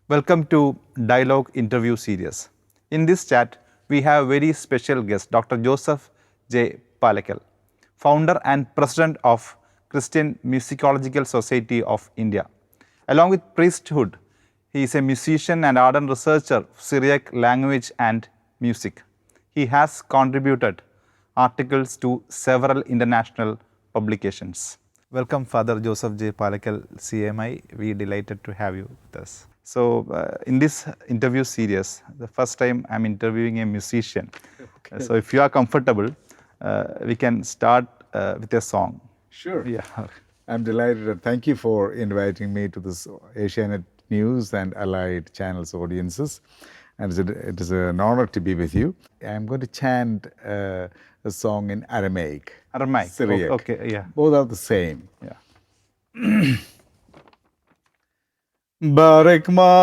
Welcome to Dialogue Interview Series. In this chat, we have a very special guest, Dr. Joseph J. Palakal, founder and president of Christian Musicological Society of India. Along with priesthood, he is a musician and ardent researcher of Syriac language and music. He has contributed articles to several international publications. Welcome, Father Joseph J. Palakal, CMI. We are delighted to have you with us. So, in this interview series, the first time I'm interviewing a musician. Okay. So, if you are comfortable, we can start with a song. Sure. Yeah. I'm delighted. Thank you for inviting me to this Asianet News and Allied Channels audiences. And it is an honor to be with you. I'm going to chant a song in Aramaic. Aramaic. Syriac. Okay, yeah. Both are the same. Yeah. Barak mar,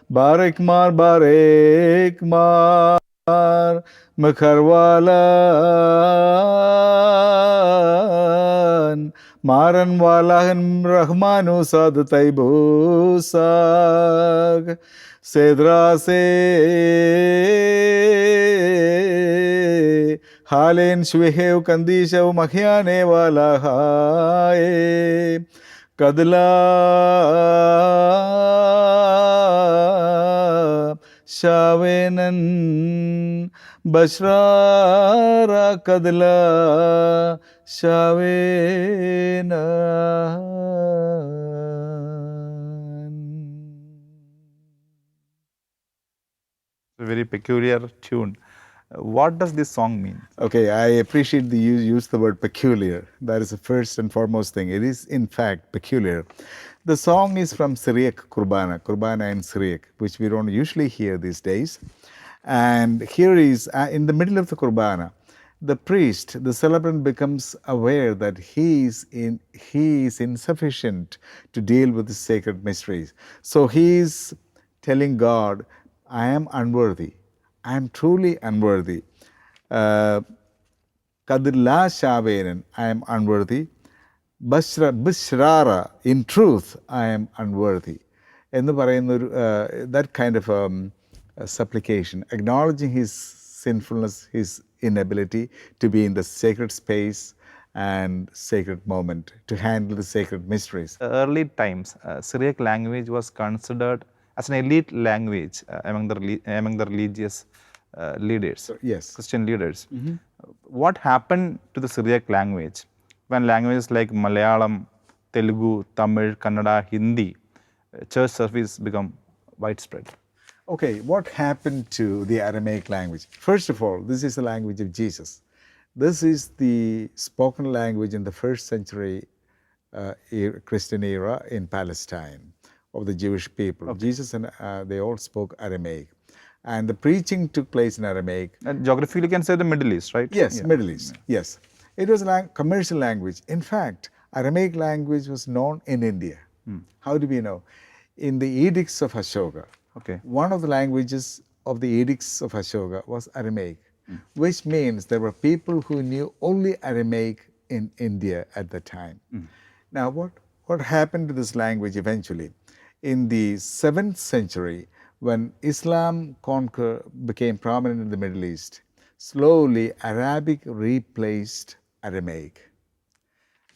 barak mar, barak mar, Makharwalan, Maran walahan Rahmanu sad taibusag, Sedra se Halen shwehev kandishav makhyane wala hae kadla shavenan bashrara kadla shavenan. A very peculiar tune. What does this song mean? Okay, I appreciate the use the word peculiar. That is the first and foremost thing. It is in fact peculiar. The song is from Syriac Kurbana in Syriac, which we don't usually hear these days. And here is, in the middle of the Kurbana, the priest, the celebrant becomes aware that he is insufficient to deal with the sacred mysteries. So he is telling God, I am unworthy. I am truly unworthy. Kadilla Shavenan, I am unworthy. Bishrara, in truth, I am unworthy. That kind of supplication, acknowledging his sinfulness, his inability to be in the sacred space and sacred moment, to handle the sacred mysteries. Early times, Syriac language was considered as an elite language among the religious leaders, So, yes. Christian leaders. What happened to the Syriac language when languages like Malayalam, Telugu, Tamil, Kannada, Hindi, church service become widespread? Okay, what happened to the Aramaic language? First of all, this is the language of Jesus. This is the spoken language in the first century Christian era in Palestine of the Jewish people. Okay. Jesus and they all spoke Aramaic. And the preaching took place in Aramaic. And geographically, you can say the Middle East, right? Yes, yeah. Middle East, yeah. Yes. It was a commercial language. In fact, Aramaic language was known in India. How do we know? In the edicts of Ashoka, okay, one of the languages of the edicts of Ashoka was Aramaic, which means there were people who knew only Aramaic in India at the time. Now, what happened to this language eventually? In the 7th century, when Islam became prominent in the Middle East, slowly Arabic replaced Aramaic.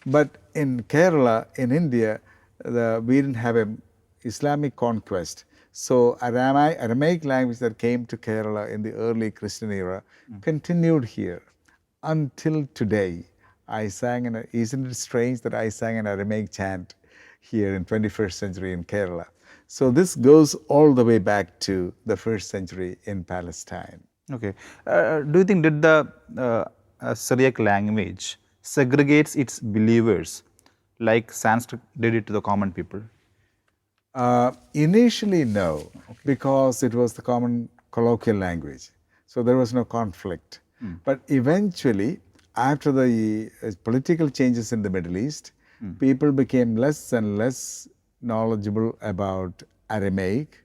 But in Kerala, in India, we didn't have an Islamic conquest. So Aramaic language that came to Kerala in the early Christian era continued here until today. Isn't it strange that I sang an Aramaic chant here in 21st century in Kerala? So this goes all the way back to the 1st century in Palestine. Okay. Do you think did the Syriac language segregates its believers like Sanskrit did it to the common people? Initially, no, okay, because it was the common colloquial language. So there was no conflict. But eventually, after the political changes in the Middle East, people became less and less knowledgeable about Aramaic,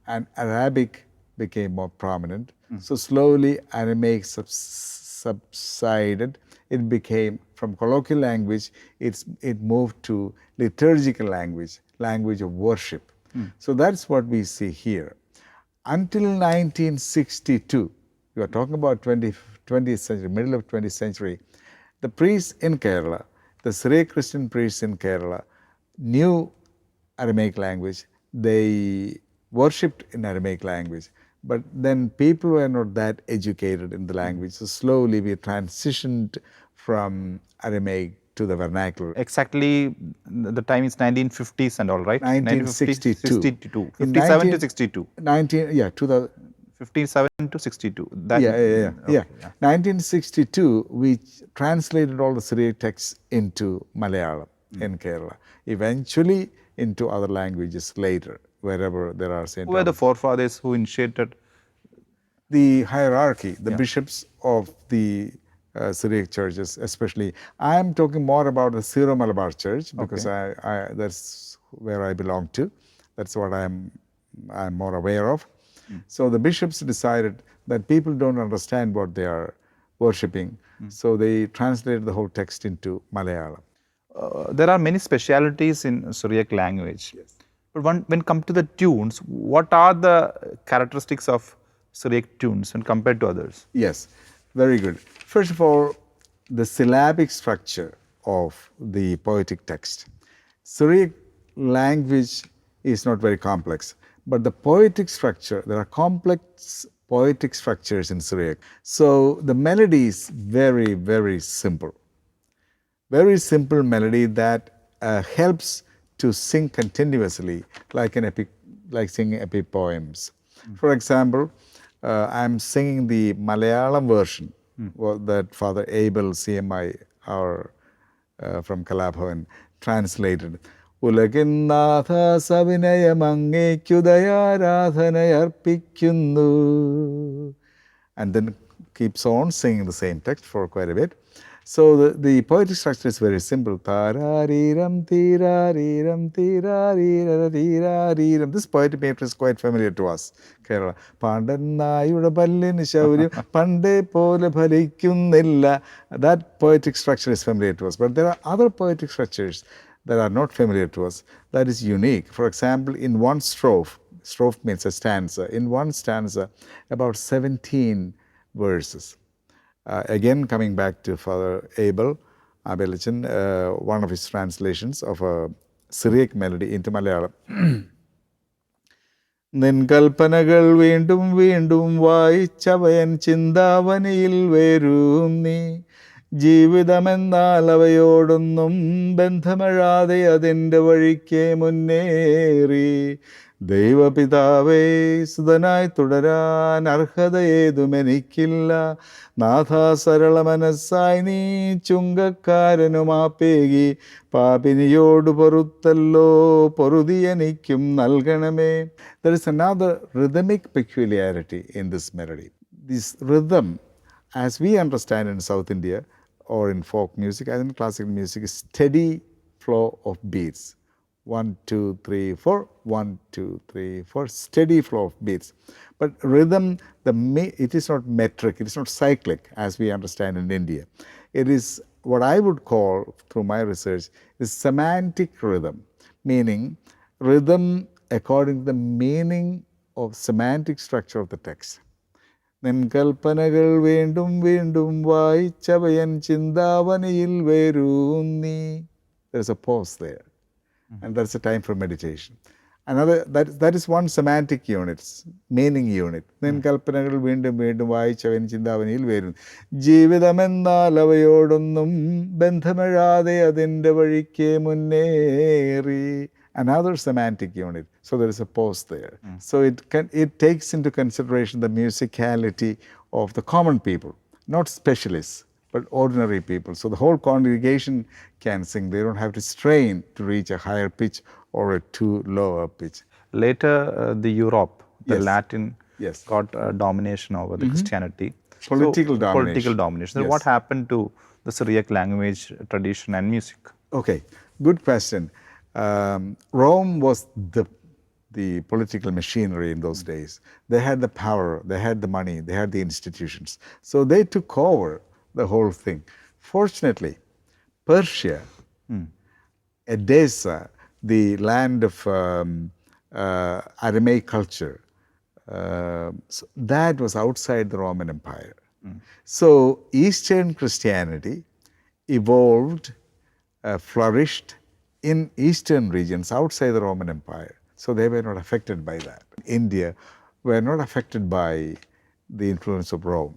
and Arabic became more prominent. So slowly Aramaic subsided it became, from colloquial language, it moved to liturgical language, language of worship. So that's what we see here. Until 1962, we are talking about 20th century, middle of 20th century, the priests in Kerala, the Syriac Christian priests in Kerala, knew Aramaic language. They worshipped in Aramaic language. But then people were not that educated in the language. So slowly we transitioned from Aramaic to the vernacular. Exactly, the time is 1950s and all, right? 1962. 57 to 62. 2000. 57 to 62. Yeah. 1962, we translated all the Syriac texts into Malayalam in Kerala. Eventually into other languages later, wherever there are St. Who were the forefathers who initiated? The hierarchy, the bishops of the Syriac churches, especially. I am talking more about the Syro-Malabar Church because that's where I belong to. That's what I'm more aware of. So the bishops decided that people don't understand what they are worshipping, so they translated the whole text into Malayalam. There are many specialities in Syriac language. Yes. But when it comes to the tunes, what are the characteristics of Syriac tunes when compared to others? Yes, very good. First of all, the syllabic structure of the poetic text. Syriac language is not very complex, but the poetic structure, there are complex poetic structures in Syriac. So the melody is very, very simple. Very simple melody that helps to sing continuously like singing epic poems. For example, I'm singing the Malayalam version that Father Abel, CMI, from Kalabhavan, translated. ഉലകിന്നാഥ സവിനയമങ്ങേക്കുദയാരാധനയർപ്പിക്കുന്നു. And then keeps on singing the same text for quite a bit. So the poetic structure is very simple. Tarariram, tirariram, tirariram, tirariram. This poetic meter is quite familiar to us, Kerala. Pandannayuda pallinu shauriyam pande pole phalikkುന്നിಲ್ಲ. That poetic structure is familiar to us. But there are other poetic structures that are not familiar to us, that is unique. For example, in one strophe means a stanza, in one stanza, about 17 verses. Again, coming back to Father Abelachan, one of his translations of a Syriac melody into Malayalam. നിൻകൽപ്പനകൾ വീണ്ടും വീണ്ടും വായിച്ചവയൻ ചിന്താവനിയിൽ വേരും നീ ജീവിതമെന്നാൽ അവയോടൊന്നും ബന്ധമഴാതെ അതിൻ്റെ വഴിക്ക് മുന്നേറി ദൈവപിതാവേ സുതനായി തുടരാൻ അർഹതയേതുമെനിക്കില്ല നാഥ സരള മനസ്സായി നീ ചുങ്കക്കാരനുമാപ്പേകി പാപിനിയോട് പൊറുത്തല്ലോ പൊറുതി എനിക്കും നൽകണമേ. There is another rhythmic peculiarity in this melody. This rhythm, as we understand in South India or in folk music, as in classical music, is steady flow of beats. 1, 2, 3, 4, 1, 2, 3, 4, steady flow of beats. But rhythm, it is not metric, it is not cyclic as we understand in India. It is what I would call, through my research, is semantic rhythm, meaning rhythm according to the meaning of semantic structure of the text. നിൻകൽപ്പനകൾ വീണ്ടും വീണ്ടും വായിച്ചവയൻ ചിന്താവനിയിൽ വേരൂന്നി. There's a pause there. And that's a time for meditation. Another, that is one semantic unit, meaning unit. നിൻകൽപ്പനകൾ വീണ്ടും വീണ്ടും വായിച്ചവൻ ചിന്താവനിയിൽ വരും ജീവിതമെന്നാൽ അവയോടൊന്നും ബന്ധമഴാതെ അതിൻ്റെ വഴിക്ക് മുന്നേറി. Another semantic unit. So there is a pause there. So it takes into consideration the musicality of the common people, not specialists, but ordinary people. So the whole congregation can sing. They don't have to strain to reach a higher pitch or a too low a pitch. Later, the Europe, the Latin, got domination over the Christianity. Political domination. Political domination. So what happened to the Syriac language, tradition and music? Okay, good question. Rome was the political machinery in those days. They had the power, they had the money, they had the institutions. So they took over the whole thing. Fortunately, Persia, Edessa, the land of Aramaic culture, so that was outside the Roman Empire. So Eastern Christianity evolved, flourished in Eastern regions outside the Roman Empire. So they were not affected by that. India were not affected by the influence of Rome.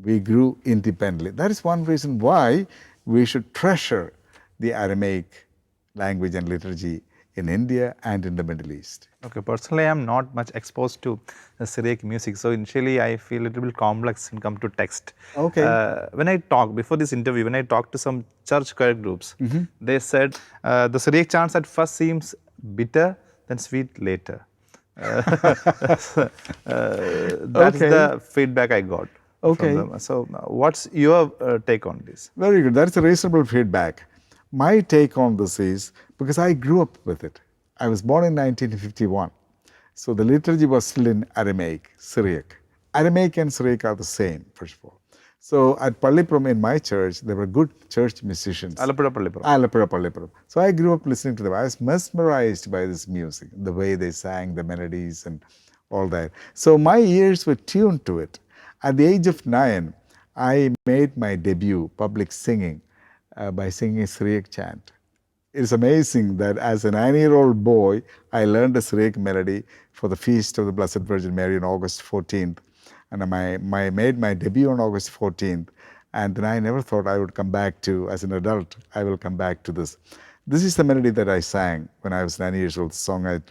We grew independently. That is one reason why we should treasure the Aramaic language and liturgy in India and in the Middle East. Okay, personally I am not much exposed to Syriac music, so initially I feel a little bit complex when it comes to text. Okay. When I talk, before this interview, when I talked to some church choir groups, they said the Syriac chants at first seems bitter, then sweet later. That's the feedback I got from them. So what's your take on this? Very good. That's a reasonable feedback. My take on this is, because I grew up with it. I was born in 1951. So the liturgy was still in Aramaic, Syriac. Aramaic and Syriac are the same, first of all. So at Pallipuram in my church, there were good church musicians. Alappuzha Pallipuram. Alappuzha Pallipuram. So I grew up listening to them. I was mesmerized by this music, the way they sang, the melodies and all that. So my ears were tuned to it. At the age of 9, I made my debut public singing by singing a Syriac chant. It's amazing that as a 9-year-old boy, I learned a Syriac melody for the feast of the Blessed Virgin Mary on August 14th. And I made my debut on August 14th. And then I never thought I would come back to, as an adult, I will come back to this. This is the melody that I sang when I was 9 years old. The song I...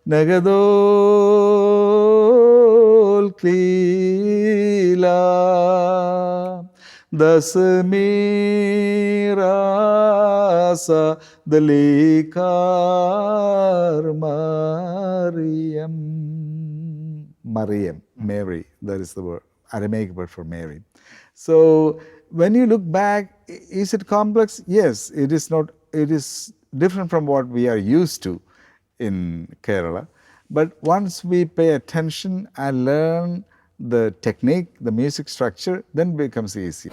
Nagadol Klila Dasamirasa Dalikar Mariam, Mary, that is the word, Aramaic word for Mary. So when you look back, is it complex? Yes, it is not. It is different from what we are used to in Kerala. But once we pay attention and learn the technique, the music structure, then it becomes easy.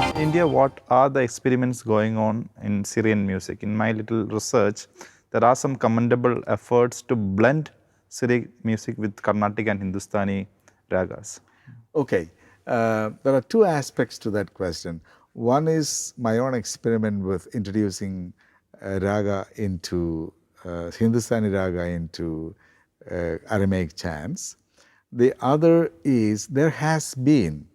In India, what are the experiments going on in Syrian music? In my little research, there are some commendable efforts to blend Syriac music with Carnatic and Hindustani ragas. Okay, there are two aspects to that question. One is my own experiment with introducing raga into Hindustani raga into Aramaic chants. The other is there has been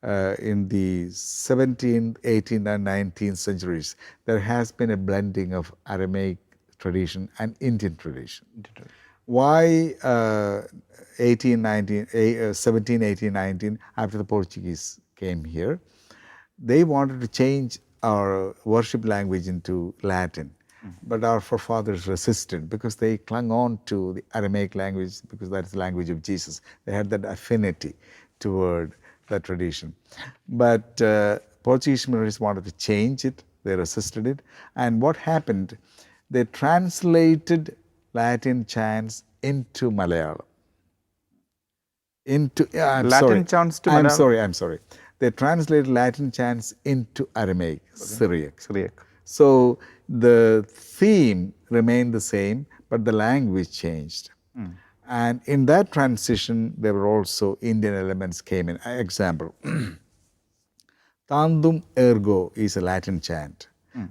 in the 17th, 18th and 19th centuries, there has been a blending of Aramaic tradition and Indian tradition. Why 17, 18, 19, after the Portuguese came here, they wanted to change our worship language into Latin. But our forefathers resisted because they clung on to the Aramaic language because that's the language of Jesus. They had that affinity toward that tradition. But Portuguese missionaries wanted to change it. They resisted it. And what happened? They translated Latin chants into Malayalam. Chants to Malayalam? I'm sorry. They translated Latin chants into Aramaic, Syriac. So the theme remained the same, but the language changed. And in that transition, there were also Indian elements came in. Example, Tandum ergo is a Latin chant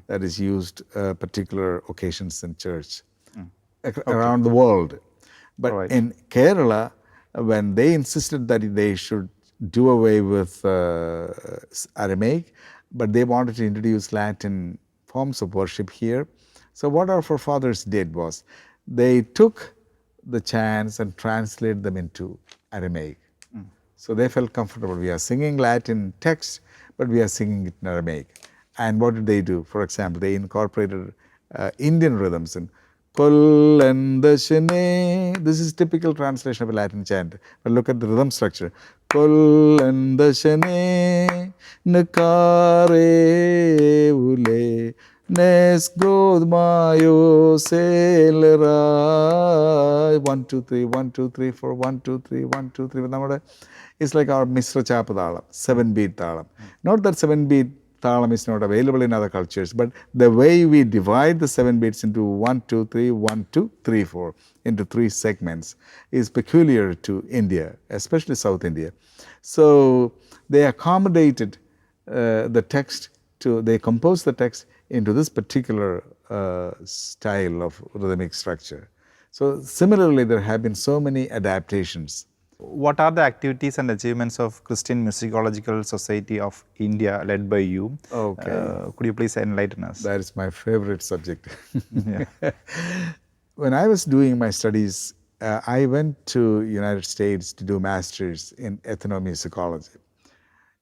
that is used particular occasions in church around the world. But in Kerala, when they insisted that they should do away with Aramaic, but they wanted to introduce Latin forms of worship here. So what our forefathers did was they took the chants and translated them into Aramaic. So they felt comfortable. We are singing Latin text, but we are singing it in Aramaic. And what did they do? For example, they incorporated Indian rhythms and Kollandashane. This is typical translation of a Latin chant. But look at the rhythm structure. Kollandashane nakare ule nes godmayo selera. 1 2 3 1 2 3 4 1 2 3 1 2 3. It's like our Misra Chapadala, 7-beat talam. Not that 7-beat talam is not available in other cultures, but the way we divide the 7 beats into 1 2 3 1 2 3 4 into 3 segments is peculiar to India, especially South India. So they accommodated the text they composed the text into this particular style of rhythmic structure. So similarly, there have been so many adaptations. What are the activities and achievements of Christian Musicological Society of India led by you? Okay. Could you please enlighten us? That is my favorite subject. When I was doing my studies, I went to United States to do masters in ethnomusicology.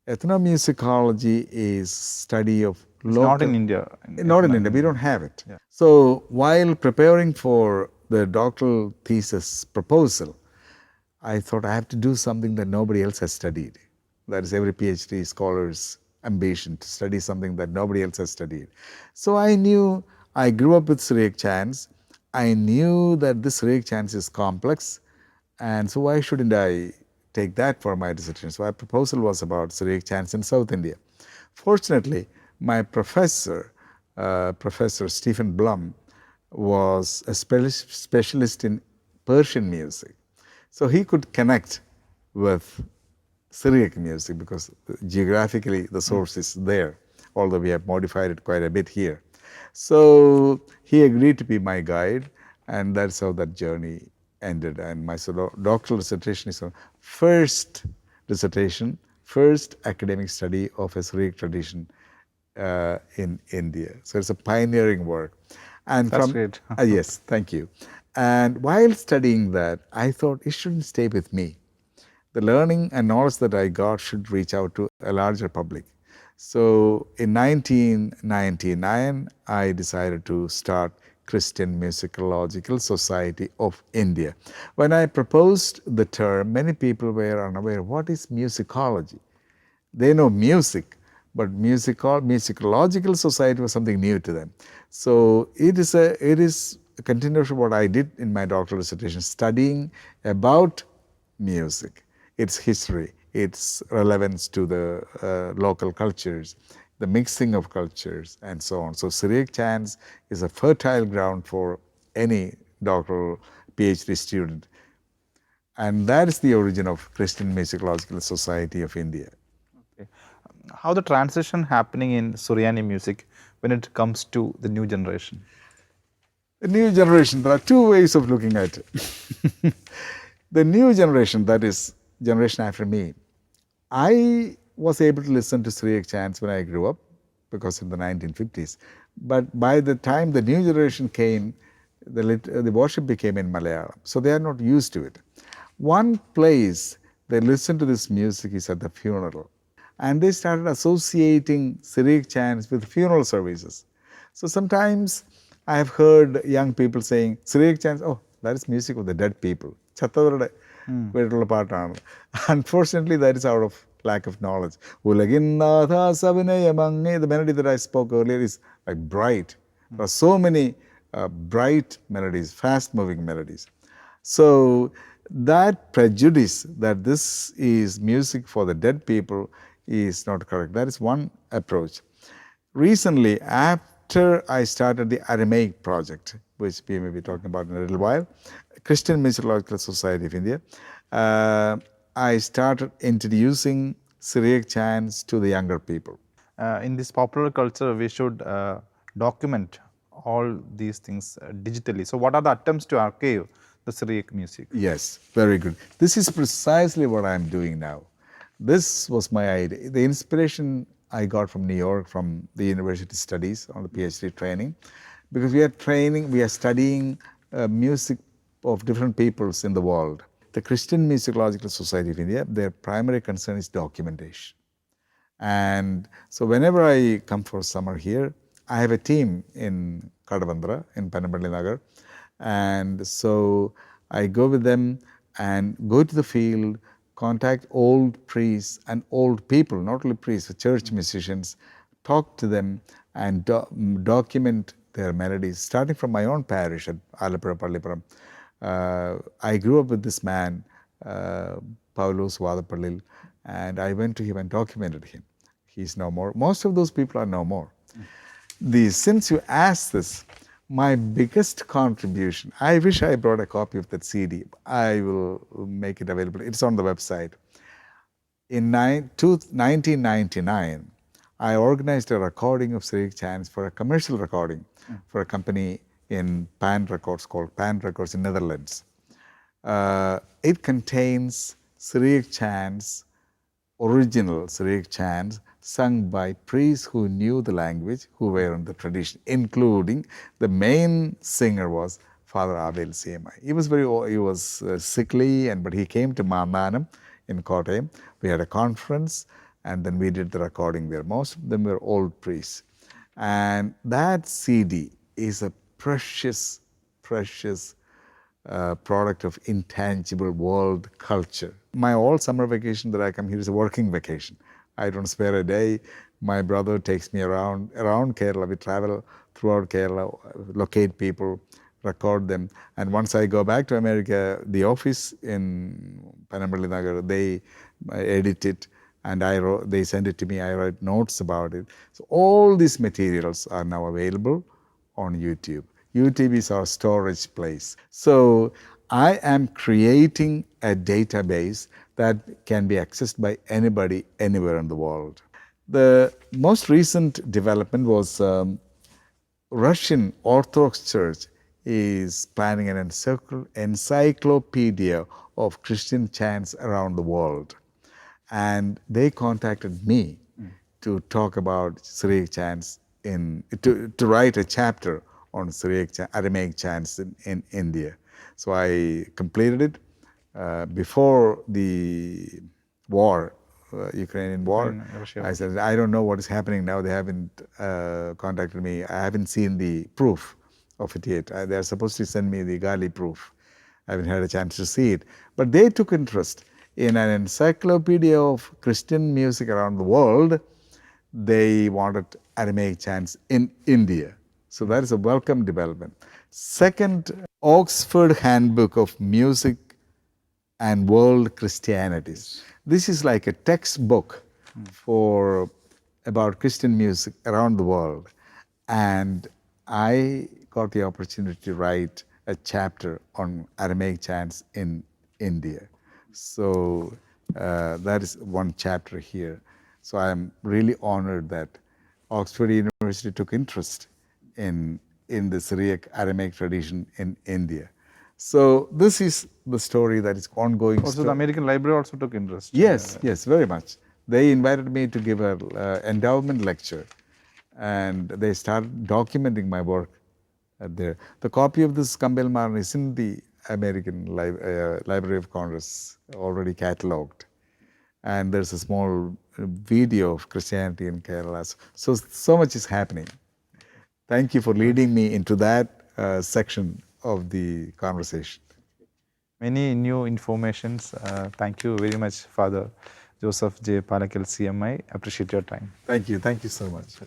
Ethnomusicology is study of local. Not in India. Not in India. We don't have it. Yeah. So while preparing for the doctoral thesis proposal, I thought I have to do something that nobody else has studied. That is every PhD scholar's ambition, to study something that nobody else has studied. So I knew, I grew up with Syriac chants. I knew that this Syriac chants is complex, and so why shouldn't I take that for my dissertation? So my proposal was about Syriac chants in South India. Fortunately, my professor, Professor Stephen Blum, was a specialist in Persian music. So he could connect with Syriac music because geographically the source is there, although we have modified it quite a bit here. So he agreed to be my guide, and that's how that journey ended. And my doctoral dissertation is on first academic study of a Syriac tradition in India. So it's a pioneering work. And that's great. Yes, thank you. And while studying that, I thought it shouldn't stay with me. The learning and knowledge that I got should reach out to a larger public. So in 1999, I decided to start Christian Musicological Society of India. When I proposed the term, many people were unaware. What is musicology? They know music, but musicological society was something new to them. So it is a continuation of what I did in my doctoral dissertation, studying about music, its history, its relevance to the local cultures, the mixing of cultures, and so on. So Syriac chants is a fertile ground for any doctoral PhD student. And that is the origin of Christian Musicological Society of India. Okay. How the transition happening in Suryani music when it comes to the new generation? The new generation, there are two ways of looking at it. The new generation, that is generation after me, I was able to listen to Syriac chants when I grew up, because in the 1950s. But by the time the new generation came, the worship became in Malayalam, so they are not used to it. One place they listen to this music is at the funeral, and they started associating Syriac chants with funeral services. So sometimes I have heard young people saying, Syriac chants, oh, that is music of the dead people. Unfortunately, that is out of lack of knowledge. The melody that I spoke earlier is like bright. There are so many bright melodies, fast-moving melodies. So that prejudice that this is music for the dead people is not correct. That is one approach. Recently, after I started the Aramaic project, which we may be talking about in a little while, Christian Musicological Society of India, I started introducing Syriac chants to the younger people. In this popular culture, we should document all these things digitally. So what are the attempts to archive the Syriac music? Yes, very good. This is precisely what I'm doing now. This was my idea. The inspiration I got from New York, from the university studies on the PhD training, because we are studying music of different peoples in the world. The Christian Musicological Society of India, their primary concern is documentation. And so whenever I come for summer here, I have a team in Kadavandra, in Panampalli Nagar, And so I go with them and go to the field, contact old priests and old people, not only priests, church musicians, talk to them and document their melodies, starting from my own parish at Alapura Pallipuram. I grew up with this man, Paulos Vadapallil, and I went to him and documented him. He's no more. Most of those people are no more. Since you asked this, my biggest contribution, I wish I brought a copy of that CD. I will make it available. It's on the website. In 1999, I organized a recording of Syriac chants for a commercial recording for a company in Pan Records called Pan Records in Netherlands. It contains Syriac chants, original Syriac chants sung by priests who knew the language, who were in the tradition, including the main singer was Father Abel CMI. He was sickly, but he came to Mananam in Kottayam. We had a conference, and then we did the recording there. Most of them were old priests. And that CD is a precious product of intangible world culture. My all summer vacation that I come here is a working vacation. I don't spare a day. My brother takes me around Kerala. We travel throughout Kerala, locate people, record them. And once I go back to America, the office in Panampalli Nagar, they edit it and they send it to me. I write notes about it. So all these materials are now available on YouTube. YouTube is our storage place. So I am creating a database that can be accessed by anybody, anywhere in the world. The most recent development was Russian Orthodox Church is planning an encyclopedia of Christian chants around the world. And they contacted me to talk about Syriac chants, to write a chapter on Syriac Aramaic chants in India. So I completed it before the war, Ukrainian war. I said, I don't know what is happening now. They haven't contacted me. I haven't seen the proof of it yet. They're supposed to send me the Gali proof. I haven't had a chance to see it. But they took interest in an encyclopedia of Christian music around the world. They wanted Aramaic chants in India. So that is a welcome development. Second, Oxford Handbook of Music and World Christianities. This is like a textbook about Christian music around the world. And I got the opportunity to write a chapter on Aramaic chants in India. So that is one chapter here. So I am really honored that Oxford University took interest in the Syriac Aramaic tradition in India. So this is the story that is ongoing. Also, the American Library also took interest. Yes, yes, very much. They invited me to give an endowment lecture, and they started documenting my work there. The copy of this Kambelmaran is in the American Library of Congress, already catalogued. And there's a small video of Christianity in Kerala. So much is happening. Thank you for leading me into that section of the conversation. Many new informations. Thank you very much, Father Joseph J. Palakal, CMI. Appreciate your time. Thank you. Thank you so much.